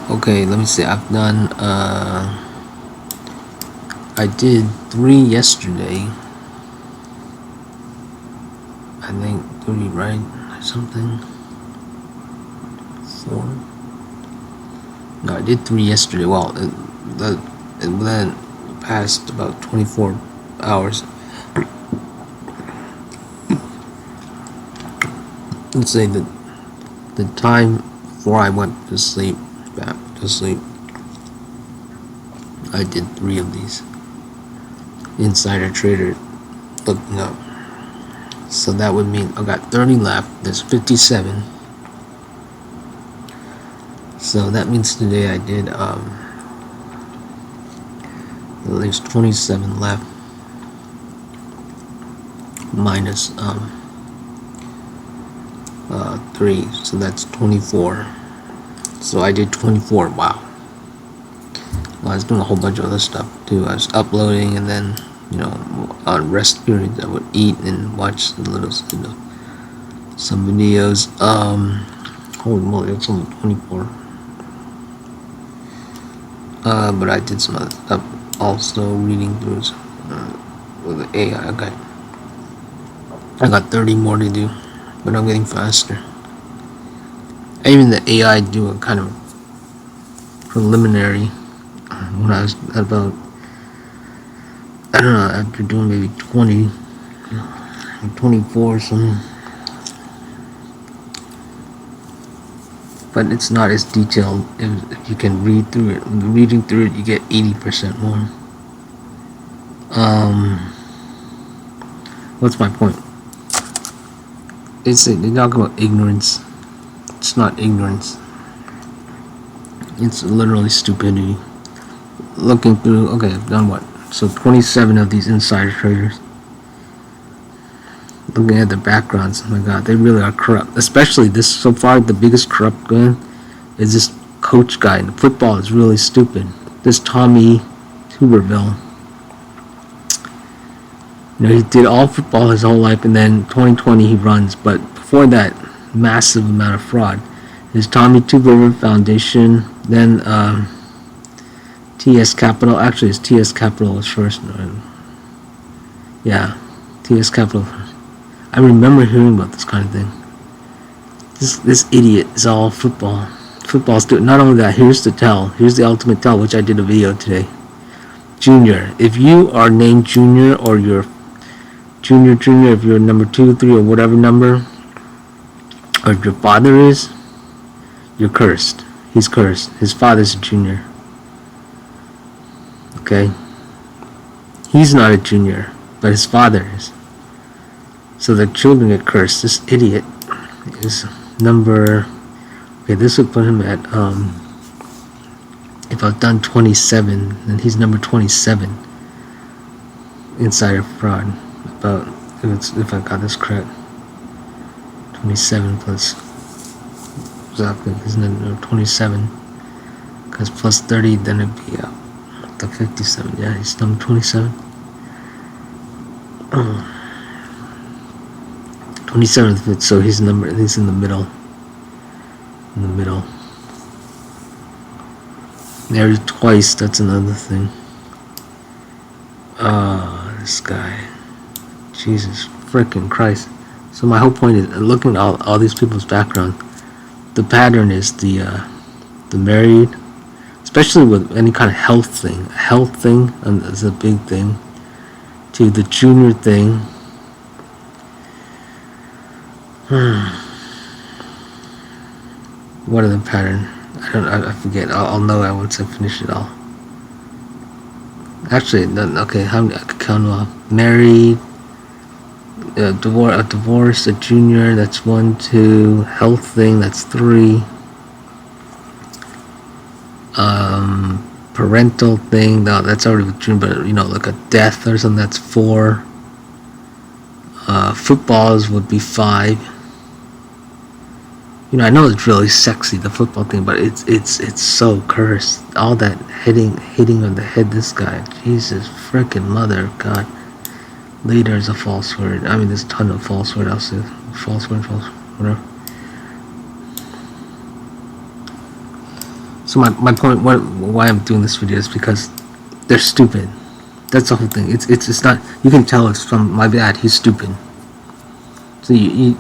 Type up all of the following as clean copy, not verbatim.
Okay, let me see. I've done I did 3 yesterday. I think 3, right? Something. 4. No, I did 3 yesterday. Well, then passed about 24 hours. Let's say that the time before I went to sleep, back to sleep, I did 3 of these. Insider trader looking up. So that would mean I got 30 left. There's 57. So that means today I did there's 27 left minus 3, so that's 24. So I did 24. Wow. Well, I was doing a whole bunch of other stuff too. I was uploading, and then on rest periods I would eat and watch the little some videos. Holy moly, it's only 24. But I did some other stuff also, reading through with the AI. Okay, I got 30 more to do, but I'm getting faster. Even the AI do a kind of preliminary when I was about, I don't know, after doing maybe 20, 24 or something. But it's not as detailed. If you can read through it, reading through it, you get 80% more. What's my point? They talk about ignorance. It's not ignorance. It's literally stupidity. Looking through, okay, I've done what? So 27 of these insider traders. Looking at the backgrounds, oh my god, they really are corrupt. Especially this, so far, the biggest corrupt guy is this coach guy. And football is really stupid. This Tommy Tuberville. He did all football his whole life, and then 2020 he runs. But before that, massive amount of fraud. His Tommy Tuberville Foundation, then TS Capital. Actually, his TS Capital was first. Yeah, TS Capital. I remember hearing about this kind of thing. This idiot is all football. Football's doing. Not only that, here's the tell. Here's the ultimate tell, which I did a video today. Junior. If you are named Junior, or you're Junior, if you're number 2, 3, or whatever number, or if your father is, you're cursed. He's cursed. His father's a junior. Okay? He's not a junior, but his father is. So the children get cursed. This idiot is number... Okay, this would put him at... if I've done 27, then he's number 27. Insider fraud. About... If I got this correct. 27 plus... Exactly, isn't it 27? Because plus 30, then it'd be the 57. Yeah, he's number 27. 27th, so he's in the middle. In the middle. Married twice, that's another thing. This guy. Jesus freaking Christ. So my whole point is, looking at all these people's background, the pattern is the married, especially with any kind of health thing. Health thing is a big thing. To the junior thing. What are the pattern? I forget. I'll know it once I finish it all. Actually, okay. How many? I could count them off. Married, a divorce, a junior. That's 1, 2. Health thing. That's 3. Parental thing. No, that's already with junior. But like a death or something. That's 4. Footballs would be 5. I know it's really sexy, the football thing, but it's so cursed. All that hitting on the head, this guy, Jesus freaking mother of God. Later is a false word. I mean, there's a ton of false word. I'll say false word, whatever. So my point, why I'm doing this video is because they're stupid. That's the whole thing. It's not, you can tell it's from my dad. He's stupid. So you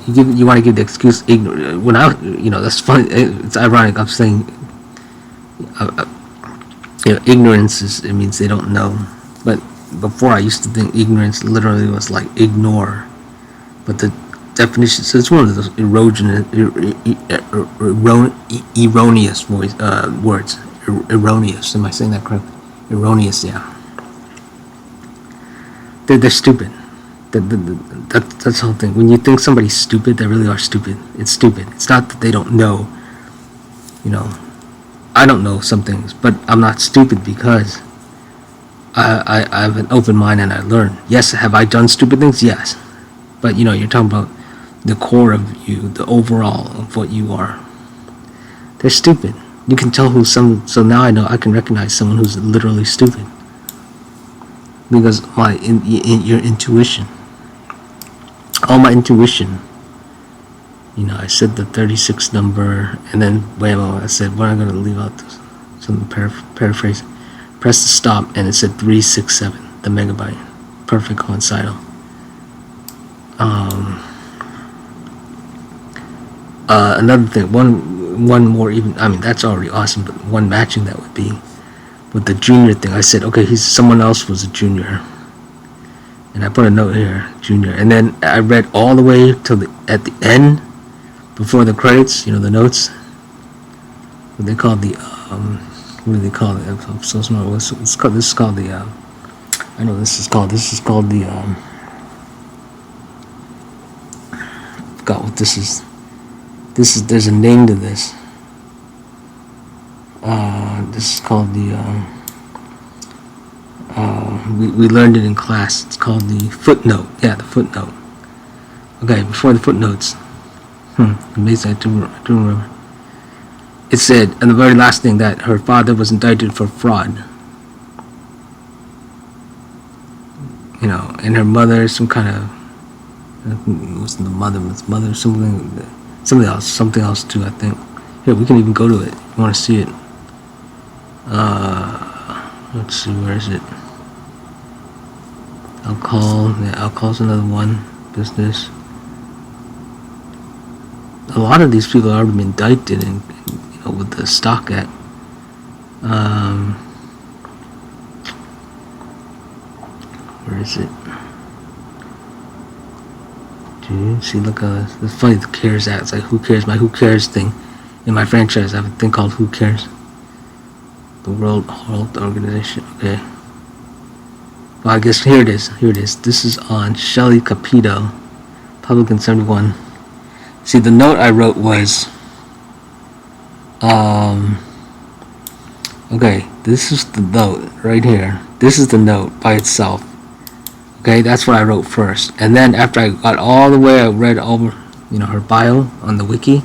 want to give the excuse ignorant. When that's funny. It's ironic. I'm saying, ignorance it means they don't know. But before I used to think ignorance literally was like ignore. But the definition, so it's one of those erroneous words. Erroneous. Am I saying that correctly? Erroneous. Yeah. They're stupid. That's the whole thing. When you think somebody's stupid, they really are stupid. It's stupid. It's not that they don't know. I don't know some things, but I'm not stupid because I have an open mind and I learn. Yes, have I done stupid things? Yes. But you're talking about the core of you, the overall of what you are. They're stupid. You can tell who's some. So now I know I can recognize someone who's literally stupid because your intuition. All my intuition. I said the 36 number, and then I said, what am I going to leave out? Some paraphrase. Press the stop, and it said 367, the megabyte. Perfect coincidental. Another thing, one more even. I mean, that's already awesome, but one matching that would be with the junior thing. I said, okay, someone else was a junior. And I put a note here, junior. And then I read all the way till at the end, before the credits, the notes. What they call the, what do they call it? I'm so smart. This is called the, I know this is called the, I forgot what this is. There's a name to this. This is called the, we learned it in class. It's called the footnote. Yeah, the footnote. Okay, before the footnotes. Amazing, I do remember. It said, and the very last thing, that her father was indicted for fraud. And her mother, some kind of, it wasn't the mother, but the mother, something else too, I think. Here, we can even go to it. You want to see it? Let's see, where is it? Alcohol's another one. Business. A lot of these people have already been indicted, and with the stock act. Where is it? Do you see? Look at this. It's funny. The CARES Act. It's like who cares? My who cares thing. In my franchise, I have a thing called Who Cares. The World Health Organization. Okay. Well, I guess here it is. This is on Shelley Capito, Publican 71. See, the note I wrote was, okay, this is the note right here. This is the note by itself. Okay, that's what I wrote first. And then after I got all the way, I read over, her bio on the wiki.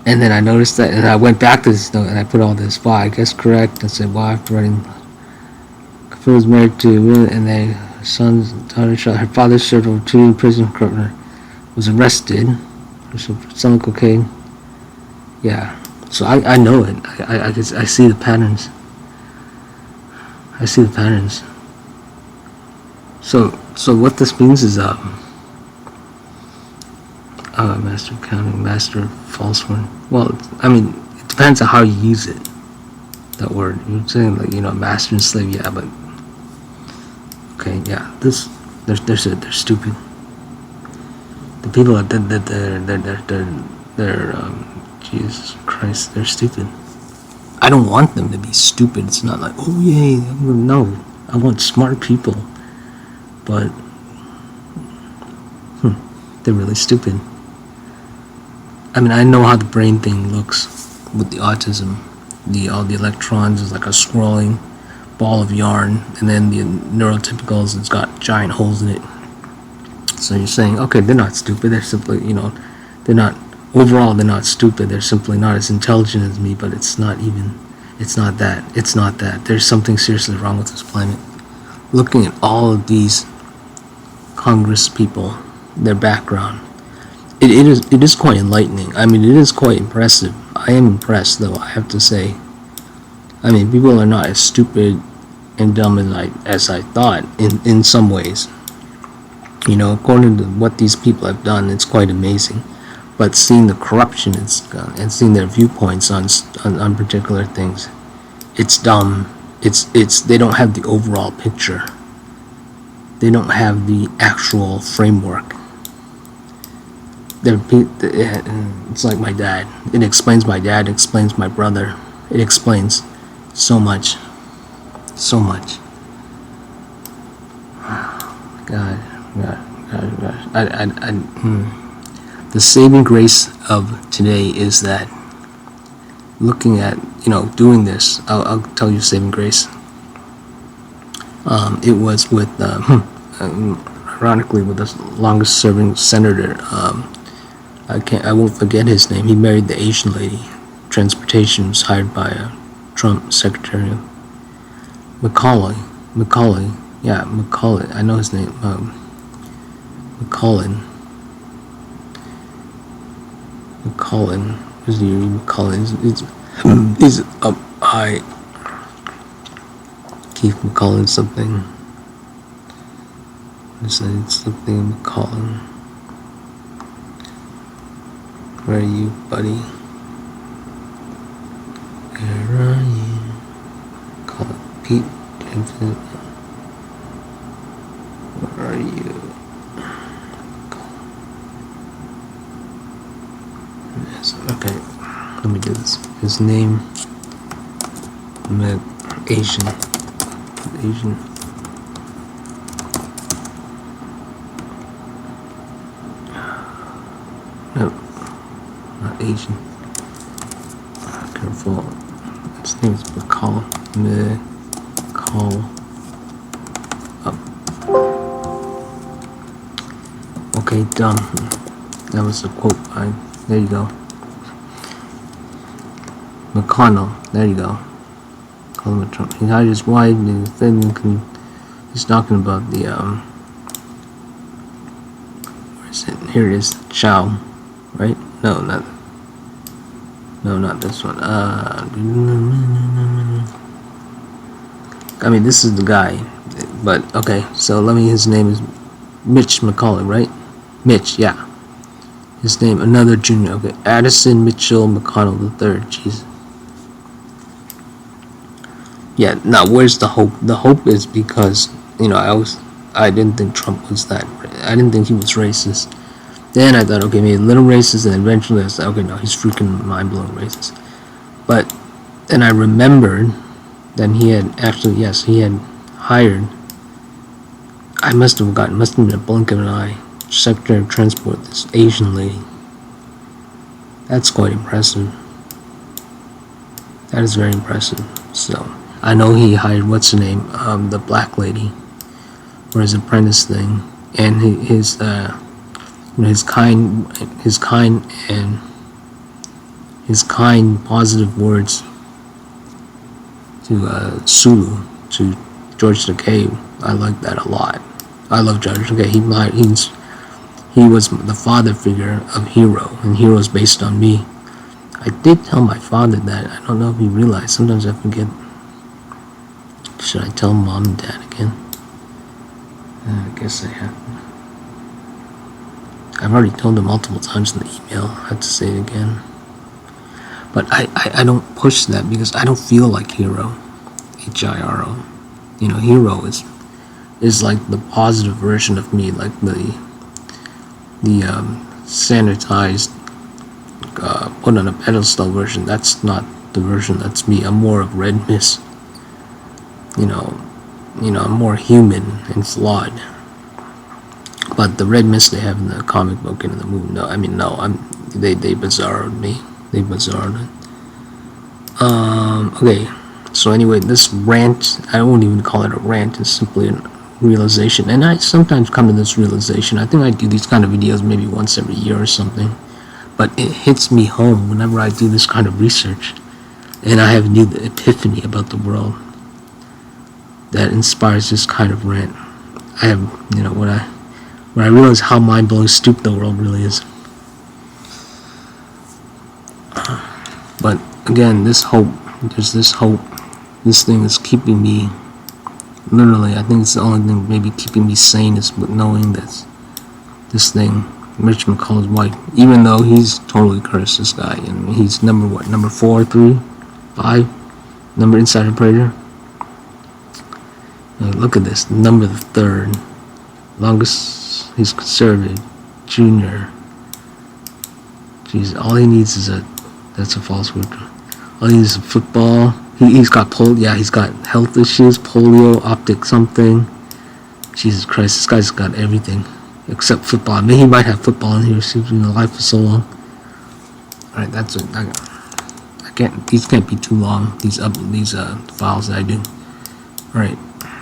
And then I noticed that, and I went back to this note, and I put all this, I guess correct. I said, after writing, Capito was married to, and they, son's daughter shot. Her father served over 2 years in prison. Was arrested for selling cocaine. Yeah, so I know it. I see the patterns. So what this means is master accounting, master false one. Well, I mean, it depends on how you use it. That word. You're saying master and slave. Yeah, but okay, yeah. They're stupid. The people they're Jesus Christ, they're stupid. I don't want them to be stupid. It's not like, oh yay, no. I want smart people. But they're really stupid. I mean, I know how the brain thing looks with the autism. All the electrons is like a swirling ball of yarn, and then the neurotypicals, it's got giant holes in it. So you're saying, okay, they're not stupid. They're simply, they're not stupid. They're simply not as intelligent as me, but it's not that. There's something seriously wrong with this planet. Looking at all of these Congress people, their background, it is quite enlightening. I mean, it is quite impressive. I am impressed, though, I have to say. I mean, people are not as stupid and dumb as I thought in some ways. You know, according to what these people have done, it's quite amazing. But seeing the corruption and seeing their viewpoints on particular things, it's dumb. It's they don't have the overall picture. They don't have the actual framework. It's like my dad. It explains my dad. It explains my brother. It explains so much. So much. God. The saving grace of today is that looking at, doing this, I'll tell you saving grace. It was with, ironically, with the longest serving senator. I won't forget his name. He married the Asian lady. Transportation was hired by Trump Secretary Macaulay. Yeah, Macaulay. I know his name. McCollin. Who's the McCollin? He's up high. Keith McCollin something. It's something McCollin. Where are you, buddy? Where are you? Call it Pete. Where are you? Okay, let me do this. His name, Asian. No, not Asian. Careful. His name is McCall. Up. Okay, dumb. That was a quote. There you go. McConnell. There you go. Call him a Trump. He hired his wife. He's talking about the where is it? Here it is. Chow. Right? No, not this one. I mean, this is the guy. But okay. So his name is Mitch McCauley, right? Mitch. Yeah. His name, another junior. Okay, Addison Mitchell McConnell III. Jeez. Yeah. Now, where's the hope? The hope is because I didn't think Trump was that. I didn't think he was racist. Then I thought, okay, maybe a little racist, and eventually I said, okay, no, he's freaking mind-blowing racist. But then I remembered that he had hired. I must have been a blink of an eye. Secretary of Transport, this Asian lady. That's quite impressive. That is very impressive. So I know he hired what's her name, the black lady, for his apprentice thing, and his kind positive words to Sulu, to George Takei. I like that a lot. I love George Takei. He was the father figure of Hero, and Hero is based on me. I did tell my father that. I don't know if he realized. Sometimes I forget. Should I tell Mom and Dad again? I guess I have. I've already told them multiple times in the email. I have to say it again. But I don't push that because I don't feel like Hero. Hiro. Hero is like the positive version of me, like the sanitized, put on a pedestal version. That's not the version that's me. I'm more of Red Mist. I'm more human and flawed. But the Red Mist they have in the comic book and in the movie, they bizarred me. They bizarred it. Okay. So anyway, this rant, I won't even call it a rant. It's simply a realization. And I sometimes come to this realization. I think I do these kind of videos maybe once every year or something. But it hits me home whenever I do this kind of research. And I have a new epiphany about the world that inspires this kind of rant. I have, when I realize how mind-blowing stupid the world really is. But again, this hope, there's this hope. This thing is keeping me, literally, I think it's the only thing maybe keeping me sane is knowing that this thing, Mitch McCullough's wife, even though he's totally cursed, this guy, and he's number what, number 4, 3, 5, number insider prayer. Look at this, number the 3rd, longest, he's conservative, junior. Jeez, all he needs is that's a false word. All he needs is football. He's got he's got health issues, polio, optic something. Jesus Christ, this guy's got everything except football. I mean, he might have football in here. He's been in life for so long. All right, that's it. I can't. These can't be too long. These files that I do. All right.